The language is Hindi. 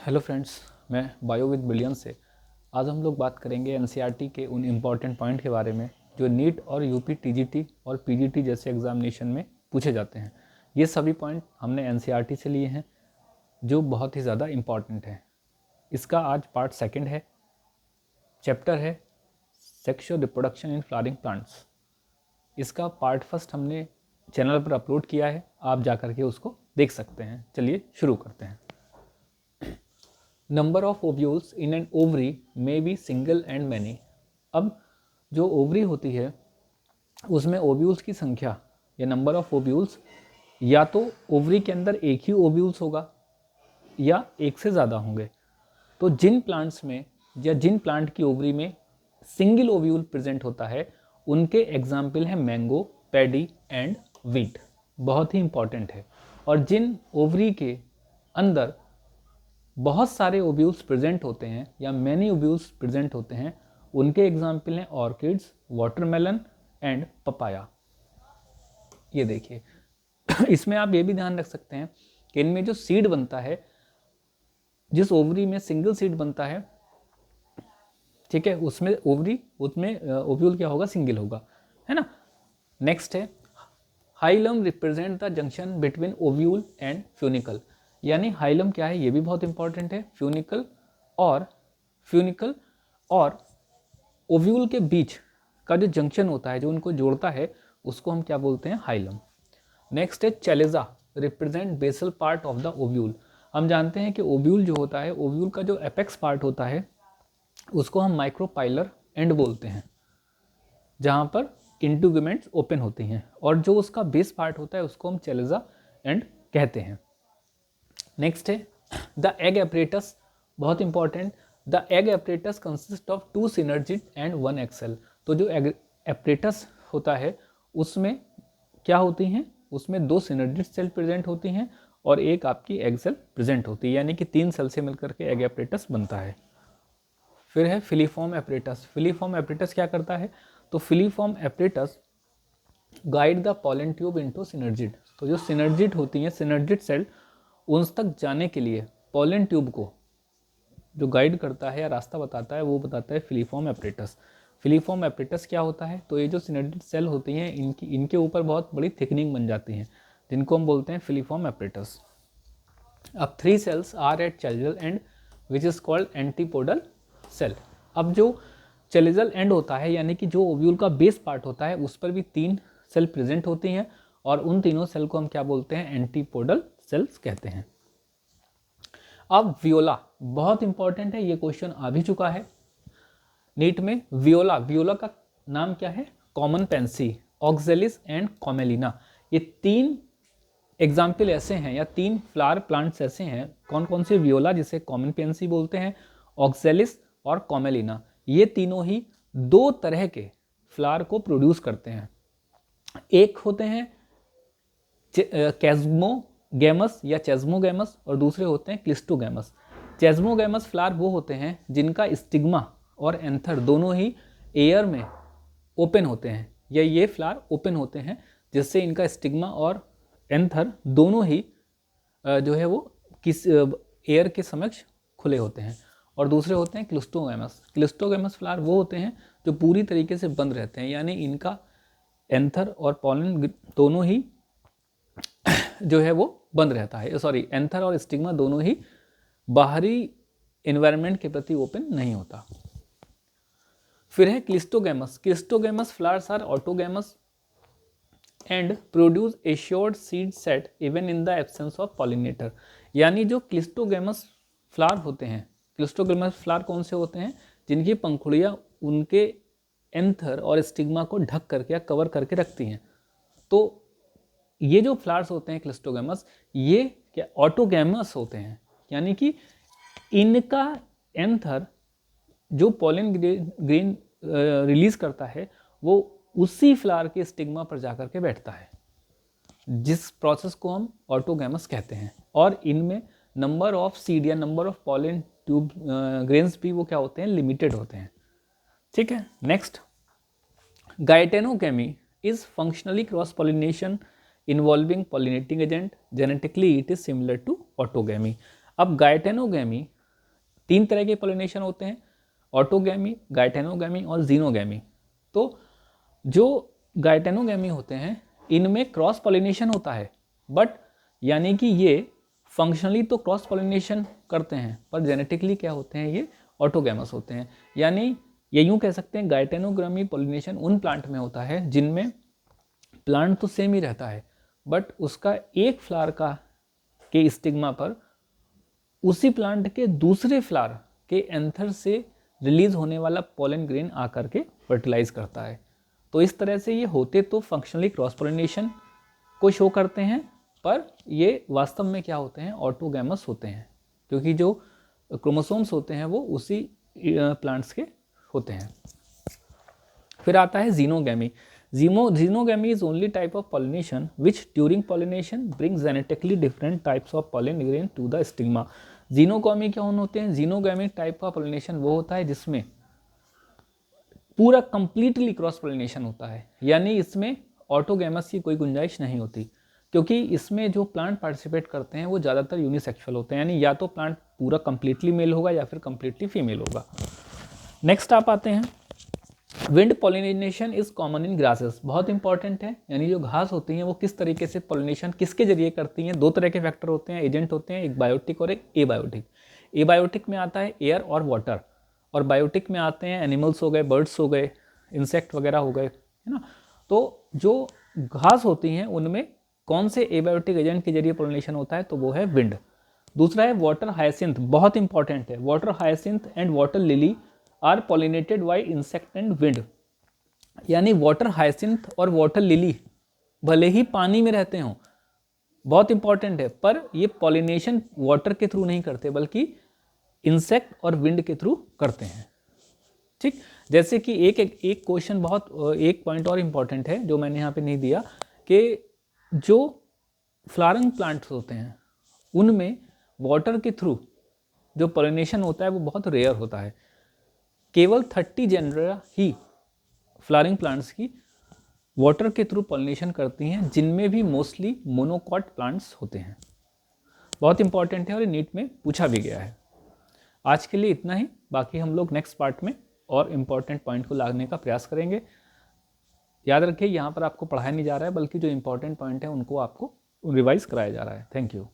हेलो फ्रेंड्स, मैं बायो विद बिलियन से आज हम लोग बात करेंगे एनसीईआरटी के उन इम्पॉर्टेंट पॉइंट के बारे में जो नीट और यूपी टीजीटी और पीजीटी जैसे एग्जामिनेशन में पूछे जाते हैं। ये सभी पॉइंट हमने एनसीईआरटी से लिए हैं जो बहुत ही ज़्यादा इम्पॉर्टेंट है। इसका आज पार्ट सेकंड है, चैप्टर है sexual reproduction in flowering plants. इसका पार्ट फर्स्ट हमने चैनल पर अपलोड किया है, आप जा कर के उसको देख सकते हैं। चलिए शुरू करते हैं। Number of ovules in an ovary may be single and many. अब जो ओवरी होती है उसमें ओव्यूल्स की संख्या या नंबर ऑफ ओव्यूल्स या तो ओवरी के अंदर एक ही ओव्यूल्स होगा या एक से ज़्यादा होंगे। तो जिन प्लांट्स में या जिन प्लांट की ओवरी में सिंगल ओव्यूल प्रेजेंट होता है उनके एग्जाम्पल हैं मैंगो, पैडी एंड वीट। बहुत ही इंपॉर्टेंट है। और जिन ओवरी के अंदर बहुत सारे ओव्यूल्स प्रेजेंट होते हैं या मैनी ओव्यूल्स प्रेजेंट होते हैं उनके एग्जाम्पल हैं ऑर्किड्स, वाटरमेलन एंड पपाया। ये देखिए इसमें आप ये भी ध्यान रख सकते हैं कि इनमें जो सीड बनता है, जिस ओवरी में सिंगल सीड बनता है, ठीक है, उसमें ओव्यूल क्या होगा, सिंगल होगा, है ना। नेक्स्ट है hilum represent the junction between ovule and funicle. यानी हाइलम क्या है, ये भी बहुत इंपॉर्टेंट है। फ्यूनिकल और ओव्यूल के बीच का जो जंक्शन होता है, जो उनको जोड़ता है, उसको हम क्या बोलते हैं, हाइलम। नेक्स्ट है chalaza represent basal part of the ovule. हम जानते हैं कि ओव्यूल जो होता है, ओव्यूल का जो एपेक्स पार्ट होता है उसको हम माइक्रोपाइलर एंड बोलते हैं, जहाँ पर इंट्यूगमेंट्स ओपन होती हैं, और जो उसका बेस पार्ट होता है उसको हम चैलेजा एंड कहते हैं। नेक्स्ट है द एग एपरेटस, बहुत important. The egg apparatus consist of 2 synergid and 1 egg cell। तो जो एग एपरेटस होता है उसमें क्या होती हैं, उसमें 2 सिनर्जिड सेल प्रेजेंट होती हैं और एक आपकी एग सेल प्रेजेंट होती है, यानी कि 3 सेल से मिलकर के एग एपरेटस बनता है। फिर है फिलीफॉर्म एपरेटस। फिलीफॉर्म एपरेटस क्या करता है, तो filiform apparatus guide the pollen tube into synergid. तो जो सिनर्जिड होती हैं, सिनर्जिड सेल, उन तक जाने के लिए पॉलन ट्यूब को जो गाइड करता है या रास्ता बताता है वो बताता है फिलीफॉर्म एपरेटस। फिलीफॉर्म एपरेटस क्या होता है, तो ये जो सिनर्जिड सेल होती हैं इनके ऊपर बहुत बड़ी थिकनिंग बन जाती हैं, जिनको हम बोलते हैं फिलीफॉर्म एपरेटस। अब 3 cells are at chalazal and which is called antipodal cell. अब जो चैलेजल एंड होता है, यानी कि जो ओव्यूल का बेस पार्ट होता है, उस पर भी 3 सेल प्रेजेंट होती हैं और उन तीनों सेल को हम क्या बोलते हैं, एंटीपोडल सेल्स कहते हैं। अब वियोला बहुत इंपॉर्टेंट है, ये क्वेश्चन आ भी चुका है नीट में। वियोला का नाम क्या है, common Pence, oxalis and Commelina. ये 3 एग्जाम्पल ऐसे हैं या 3 फ्लावर प्लांट्स ऐसे हैं। कौन कौन से, वियोला जिसे कॉमन पेंसी बोलते हैं, ऑक्जेलिस और कॉमेलिना। ये तीनों ही 2 तरह के फ्लावर को प्रोड्यूस करते हैं। एक होते हैं कैज्मोगैमस या चेज्मोगैमस और दूसरे होते हैं क्लिस्टोगैमस। चेज्मोगैमस फ्लावर वो होते हैं जिनका स्टिग्मा और एंथर दोनों ही एयर में ओपन होते हैं, या ये फ्लावर ओपन होते हैं जिससे इनका स्टिग्मा और एंथर दोनों ही जो है वो किस एयर के समक्ष खुले होते हैं। और दूसरे होते हैं क्लिस्टोगैमस। क्लिस्टोगैमस फ्लावर वो होते हैं जो पूरी तरीके से बंद रहते हैं, यानी इनका एंथर और पॉलन दोनों ही जो है वो बंद रहता है, सॉरी, एंथर और स्टिग्मा दोनों ही बाहरी एनवायरनमेंट के प्रति ओपन नहीं होता। फिर है cleistogamous. Cleistogamous flowers are autogamous and produce assured seed set even in the absence of pollinator. यानी जो क्लिस्टोगैमस फ्लावर होते हैं, क्लिस्टोगैमस फ्लावर कौन से होते हैं, जिनकी पंखुड़ियाँ उनके एंथर और स्टिग्मा को ढक करके या कवर करके रखती हैं। तो ये जो फ्लावर्स होते हैं क्लिस्टोगैमस, ये क्या ऑटोगैमस होते हैं, यानी कि इनका एंथर जो पॉलन ग्रेन रिलीज करता है वो उसी फ्लावर के स्टिग्मा पर जाकर के बैठता है, जिस प्रोसेस को हम ऑटोगैमस कहते हैं। और इनमें नंबर ऑफ सीड या number of pollen tube grains भी वो क्या होते हैं, लिमिटेड होते हैं। ठीक है। Next, geitonogamy is functionally cross pollination involving pollinating agent, genetically it is similar to autogamy. अब गाइटेनोगैमी तीन तरह के पॉलिनेशन होते हैं, ऑटोगैमी, गाइटेनोगैमी और जीनोगैमी। तो जो गाइटेनोगैमी होते हैं इनमें क्रॉस पॉलिनेशन होता है, बट यानी कि ये फंक्शनली तो क्रॉस पॉलिनेशन करते हैं पर जेनेटिकली क्या होते हैं, ये ऑटोगैमस होते हैं। यानी ये यूँ कह सकते हैं गाइटेनोग्रामी पॉलिनेशन उन प्लांट में होता है जिनमें प्लांट तो सेम ही रहता है बट उसका एक फ्लावर का के स्टिग्मा पर उसी प्लांट के दूसरे फ्लावर के एंथर से रिलीज होने वाला पोलन ग्रेन आकर के फर्टिलाइज करता है। तो इस तरह से ये होते तो फंक्शनली क्रॉस पोलिनेशन को शो करते हैं पर ये वास्तव में क्या होते हैं, ऑटोगैमस होते हैं, क्योंकि जो क्रोमोसोम्स होते हैं वो उसी प्लांट्स के होते हैं। फिर आता है xenogamy. Xenogamy is only type of pollination which during pollination brings genetically different types of pollen grain to the stigma. Xenogamy क्या होते हैं, जीनोगैमिक टाइप का पॉलिनेशन वो होता है जिसमें पूरा कंप्लीटली क्रॉस पॉलिनेशन होता है, यानी इसमें ऑटोगैमस की कोई गुंजाइश नहीं होती, क्योंकि इसमें जो प्लांट पार्टिसिपेट करते हैं वो ज़्यादातर यूनिसेक्सुअल होते हैं, यानी या तो प्लांट पूरा कंप्लीटली मेल होगा या फिर कंप्लीटली फीमेल होगा। नेक्स्ट आप आते हैं, wind pollination is common in grasses. बहुत इंपॉर्टेंट है, यानी जो घास होती हैं वो किस तरीके से पॉलिनेशन किसके जरिए करती हैं। दो तरह के फैक्टर होते हैं, एजेंट होते हैं, एक बायोटिक और एक एबायोटिक। एबायोटिक में आता है एयर और वाटर, और बायोटिक में आते हैं एनिमल्स हो गए, बर्ड्स हो गए, इंसेक्ट वगैरह हो गए, है ना। तो जो घास होती हैं उनमें कौन से एबायोटिक एजेंट के जरिए पॉलिनेशन होता है, तो वो है विंड। दूसरा है वाटर हायसिंथ, बहुत इंपॉर्टेंट है। Water hyacinth and water lily are pollinated by insect and wind. यानी वाटर हायसिंथ और वाटर लिली भले ही पानी में रहते हों, बहुत इंपॉर्टेंट है, पर ये पॉलिनेशन वाटर के थ्रू नहीं करते बल्कि इंसेक्ट और विंड के थ्रू करते हैं। ठीक, जैसे कि एक क्वेश्चन बहुत एक पॉइंट और इम्पॉर्टेंट है जो मैंने यहाँ पे नहीं दिया, कि जो फ्लावरिंग प्लांट्स होते हैं उनमें वाटर के थ्रू जो पॉलिनेशन होता है वो बहुत रेयर होता है। केवल 30 जेनरा ही फ्लावरिंग प्लांट्स की वाटर के थ्रू पॉलिनेशन करती हैं, जिनमें भी मोस्टली मोनोकॉट प्लांट्स होते हैं। बहुत इंपॉर्टेंट है और नीट में पूछा भी गया है। आज के लिए इतना ही, बाकी हम लोग नेक्स्ट पार्ट में और इम्पॉर्टेंट पॉइंट को लाने का प्रयास करेंगे। याद रखिए यहाँ पर आपको पढ़ाया नहीं जा रहा है बल्कि जो इम्पॉर्टेंट पॉइंट है उनको आपको रिवाइज कराया जा रहा है। Thank you.